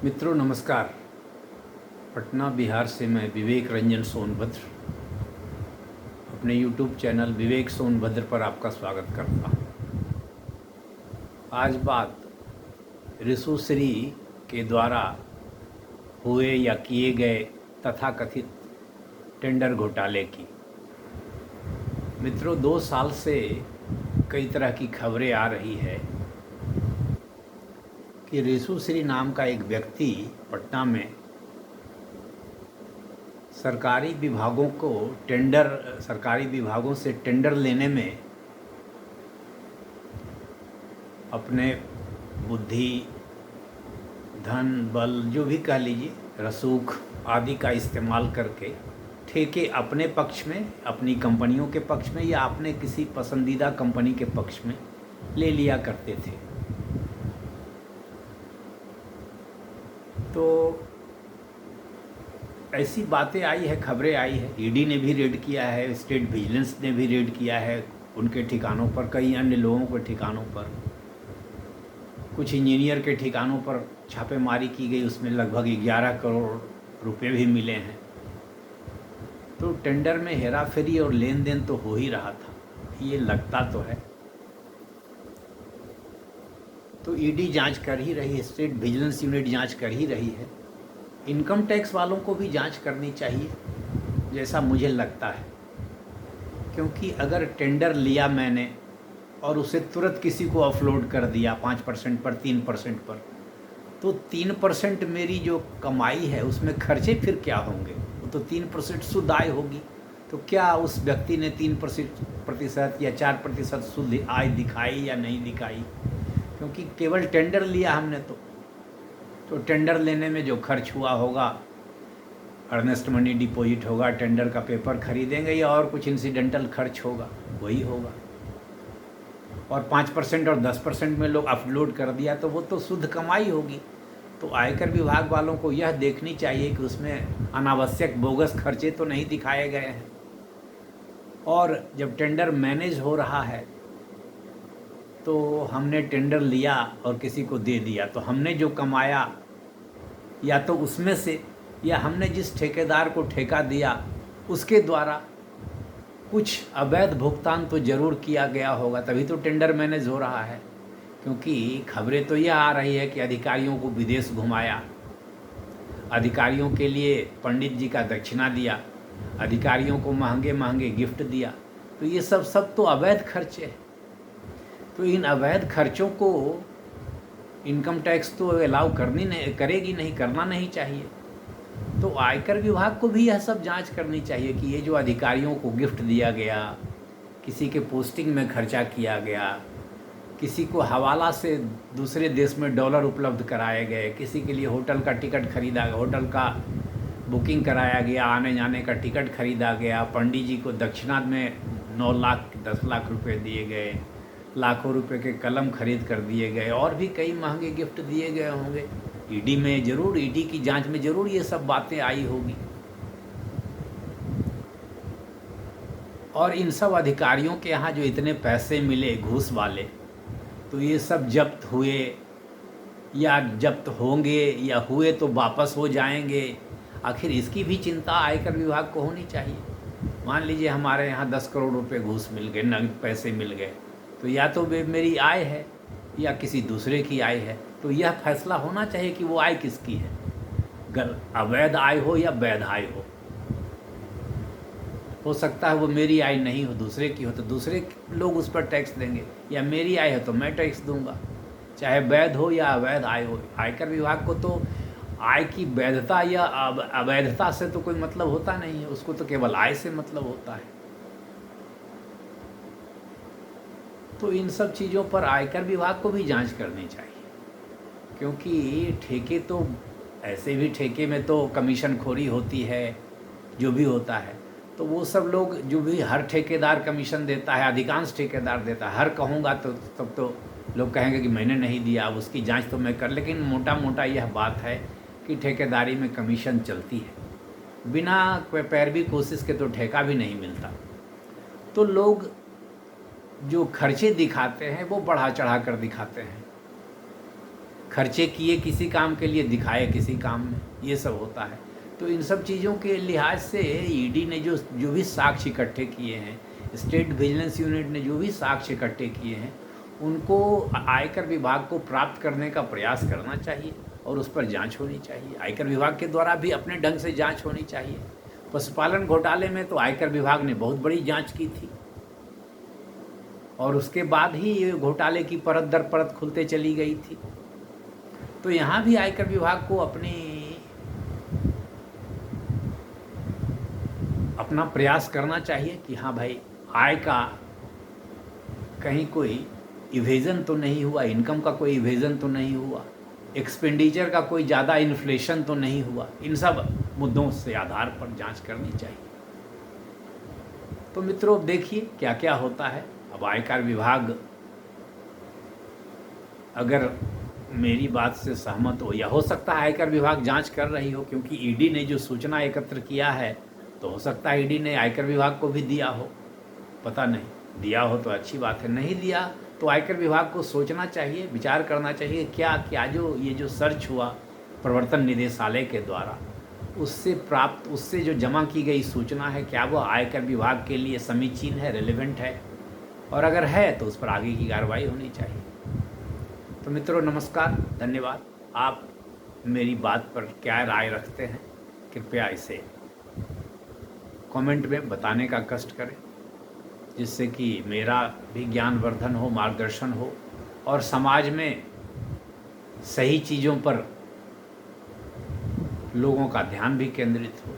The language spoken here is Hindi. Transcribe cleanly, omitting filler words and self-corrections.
मित्रों नमस्कार। पटना बिहार से मैं विवेक रंजन सोनभद्र अपने YouTube चैनल विवेक सोनभद्र पर आपका स्वागत करता हूँ। आज बात ऋषुश्री के द्वारा हुए या किए गए तथाकथित टेंडर घोटाले की। मित्रों 2 साल से कई तरह की खबरें आ रही है कि ऋषुश्री नाम का एक व्यक्ति पटना में सरकारी विभागों से टेंडर लेने में अपने बुद्धि, धन, बल, जो भी कह लीजिए, रसूख आदि का इस्तेमाल करके ठेके अपने पक्ष में, अपनी कंपनियों के पक्ष में या अपने किसी पसंदीदा कंपनी के पक्ष में ले लिया करते थे। तो ऐसी बातें आई है, खबरें आई है। ईडी ने भी रेड किया है, स्टेट विजिलेंस ने भी रेड किया है उनके ठिकानों पर, कई अन्य लोगों के ठिकानों पर, कुछ इंजीनियर के ठिकानों पर छापेमारी की गई, उसमें लगभग 11 करोड़ रुपए भी मिले हैं। तो टेंडर में हेराफेरी और लेन देन तो हो ही रहा था, ये लगता तो है। तो ईडी जांच कर ही रही है, स्टेट विजिलेंस यूनिट जांच कर ही रही है। इनकम टैक्स वालों को भी जांच करनी चाहिए, जैसा मुझे लगता है, क्योंकि अगर टेंडर लिया मैंने और उसे तुरंत किसी को अपलोड कर दिया 5% पर, 3% पर, तो 3% मेरी जो कमाई है उसमें खर्चे फिर क्या होंगे? वो तो 3% शुद्ध आय होगी। तो क्या उस व्यक्ति ने 3% या 4% शुद्ध आय दिखाई या नहीं दिखाई? क्योंकि केवल टेंडर लिया हमने तो टेंडर लेने में जो खर्च हुआ होगा, अर्नेस्ट मनी डिपॉजिट होगा, टेंडर का पेपर खरीदेंगे या और कुछ इंसिडेंटल खर्च होगा, वही होगा। और 5% और 10% में लोग अपलोड कर दिया तो वो तो शुद्ध कमाई होगी। तो आयकर विभाग वालों को यह देखनी चाहिए कि उसमें अनावश्यक बोगस खर्चे तो नहीं दिखाए गए हैं। और जब टेंडर मैनेज हो रहा है तो हमने टेंडर लिया और किसी को दे दिया, तो हमने जो कमाया या तो उसमें से, या हमने जिस ठेकेदार को ठेका दिया उसके द्वारा कुछ अवैध भुगतान तो ज़रूर किया गया होगा, तभी तो टेंडर मैनेज हो रहा है। क्योंकि खबरें तो यह आ रही है कि अधिकारियों को विदेश घुमाया, अधिकारियों के लिए पंडित जी का दक्षिणा दिया, अधिकारियों को महंगे महंगे गिफ्ट दिया। तो ये सब तो अवैध खर्चे हैं। तो इन अवैध खर्चों को इनकम टैक्स तो अलाउ करेगी नहीं, करना नहीं चाहिए। तो आयकर विभाग को भी यह सब जांच करनी चाहिए कि ये जो अधिकारियों को गिफ्ट दिया गया, किसी के पोस्टिंग में खर्चा किया गया, किसी को हवाला से दूसरे देश में डॉलर उपलब्ध कराए गए, किसी के लिए होटल का टिकट खरीदा गया, होटल का बुकिंग कराया गया, आने जाने का टिकट खरीदा गया, पंडित जी को दक्षिणा में 9 लाख 10 लाख रुपए दिए गए, लाखों रुपए के कलम खरीद कर दिए गए, और भी कई महंगे गिफ्ट दिए गए होंगे। ईडी की जांच में ज़रूर ये सब बातें आई होगी। और इन सब अधिकारियों के यहाँ जो इतने पैसे मिले घूस वाले, तो ये सब जब्त हुए या जब्त होंगे या हुए तो वापस हो जाएंगे, आखिर इसकी भी चिंता आयकर विभाग को होनी चाहिए। मान लीजिए हमारे यहाँ 10 करोड़ रुपए घूस मिल गए, नगद पैसे मिल गए, तो या तो मेरी आय है या किसी दूसरे की आय है। तो यह फैसला होना चाहिए कि वो आय किसकी है, अवैध आय हो या वैध आय हो सकता है वो मेरी आय नहीं हो, दूसरे की हो, तो दूसरे लोग उस पर टैक्स देंगे, या मेरी आय है तो मैं टैक्स दूंगा, चाहे वैध हो या अवैध आय हो। आयकर विभाग को तो आय की वैधता या अवैधता से तो कोई मतलब होता नहीं है, उसको तो केवल आय से मतलब होता है। तो इन सब चीज़ों पर आयकर विभाग को भी जांच करनी चाहिए, क्योंकि ठेके तो ऐसे भी, ठेके में तो कमीशन खोरी होती है, जो भी होता है। तो वो सब लोग, जो भी हर ठेकेदार कमीशन देता है, अधिकांश ठेकेदार देता है, हर कहूँगा तो तब तो लोग कहेंगे कि मैंने नहीं दिया, अब उसकी जांच तो मैं कर, लेकिन मोटा मोटा यह बात है कि ठेकेदारी में कमीशन चलती है, बिना पैरवी कोशिश के तो ठेका भी नहीं मिलता। तो लोग जो खर्चे दिखाते हैं वो बढ़ा चढ़ा कर दिखाते हैं। खर्चे किए किसी काम के लिए, दिखाए किसी काम में, ये सब होता है। तो इन सब चीज़ों के लिहाज से ईडी ने जो भी साक्ष्य इकट्ठे किए हैं, स्टेट विजिलेंस यूनिट ने जो भी साक्ष्य इकट्ठे किए हैं, उनको आयकर विभाग को प्राप्त करने का प्रयास करना चाहिए और उस पर जांच होनी चाहिए। आयकर विभाग के द्वारा भी अपने ढंग से जांच होनी चाहिए। पशुपालन घोटाले में तो आयकर विभाग ने बहुत बड़ी जांच की थी और उसके बाद ही ये घोटाले की परत दर परत खुलते चली गई थी। तो यहाँ भी आयकर विभाग को अपना प्रयास करना चाहिए कि हाँ भाई, आय का कहीं कोई इवेजन तो नहीं हुआ, इनकम का कोई इवेजन तो नहीं हुआ, एक्सपेंडिचर का कोई ज़्यादा इन्फ्लेशन तो नहीं हुआ। इन सब मुद्दों से आधार पर जांच करनी चाहिए। तो मित्रों, अब देखिए क्या क्या होता है। अब आयकर विभाग अगर मेरी बात से सहमत हो, या हो सकता है आयकर विभाग जांच कर रही हो, क्योंकि ईडी ने जो सूचना एकत्र किया है तो हो सकता है ईडी ने आयकर विभाग को भी दिया हो, पता नहीं। दिया हो तो अच्छी बात है, नहीं दिया तो आयकर विभाग को सोचना चाहिए, विचार करना चाहिए क्या ये जो सर्च हुआ प्रवर्तन निदेशालय के द्वारा, उससे जो जमा की गई सूचना है, क्या वो आयकर विभाग के लिए समीचीन है, रेलेवेंट है, और अगर है तो उस पर आगे की कार्रवाई होनी चाहिए। तो मित्रों, नमस्कार, धन्यवाद। आप मेरी बात पर क्या राय रखते हैं, कृपया इसे कमेंट में बताने का कष्ट करें, जिससे कि मेरा भी ज्ञानवर्धन हो, मार्गदर्शन हो और समाज में सही चीज़ों पर लोगों का ध्यान भी केंद्रित हो।